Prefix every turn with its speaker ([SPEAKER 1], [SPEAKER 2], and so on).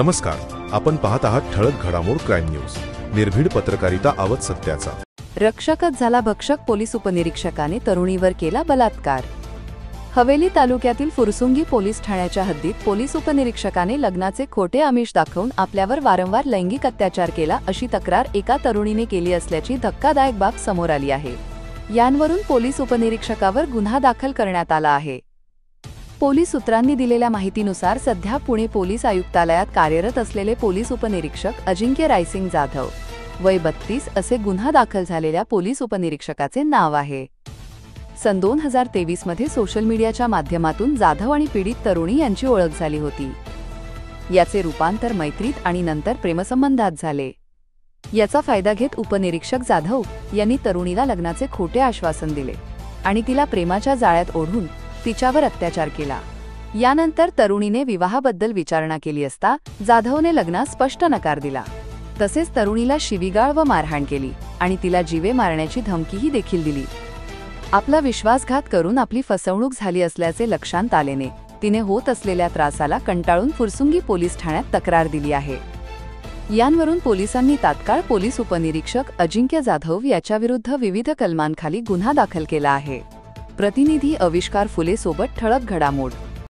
[SPEAKER 1] नमस्कार, आपण पाहत आहात ठळक घडामोड क्राईम न्यूज। निर्भीड पत्रकारिता आवत सत्याचा।
[SPEAKER 2] रक्षकच झाला भक्षक, पोलीस उपनिरीक्षकाने तरुणीवर केला बलात्कार। हवेली तालुक्यातील फुरसुंगी पोलीस ठाण्याच्या हद्दीत पोलीस उपनिरीक्षकाने लग्नाचे खोटे आमिष दाखवून आपल्यावर वारंवार लैंगिक अत्याचार केला अशी तक्रार एका तरुणीने केली असल्याची धक्कादायक बाब समोर आली आहे। यांवरून पोलीस उपनिरीक्षकावर गुन्हा दाखल करण्यात आला आहे। पोलीस सूत्रांनी दिलेल्या माहितीनुसार सध्या पुणे पोलीस आयुक्तालयात कार्यरत असलेले पोलीस उपनिरीक्षक अजिंक्य रायसिंग जाधव वय 32 असे गुन्हा दाखल झालेल्या पोलीस उपनिरीक्षकाचे नाव आहे। सन 2023 मध्ये सोशल मीडियाच्या माध्यमातून जाधव आणि पीडित तरुणी यांची ओळख झाली होती। याचे रूपांतर मैत्रीत आणि नंतर प्रेमसंबंधात झाले। याचा फायदा घेत उपनिरीक्षक जाधव यांनी तरुणीला लग्नाचे खोटे आश्वासन दिले आणि तिला प्रेमाच्या जाळ्यात ओढून तिच्यावर अत्याचार केला। यानंतर तरुणीने विवाहाबद्दल विचारणा केली असता जाधवने लग्नास स्पष्ट नकार दिला। तसेच तरुणीला शिवीगाळ व मारहाण केली आणि तिला जीवे मारण्याची धमकीही देखील दिली। आपला विश्वासघात करून आपली फसवणूक झाली असल्याचे लक्षात आल्याने तिने होत असलेल्या त्रासाला कंटाळून फुरसुंगी पोलीस ठाण्यात तक्रार दिली आहे। यांवरून पोलिसांनी तात्काळ पोलीस उपनिरीक्षक अजिंक्य जाधव याच्याविरुद्ध विविध कलमांखाली गुन्हा दाखल केला आहे। प्रतिनिधी अविष्कार फुले सोबत ठळक घडामोड।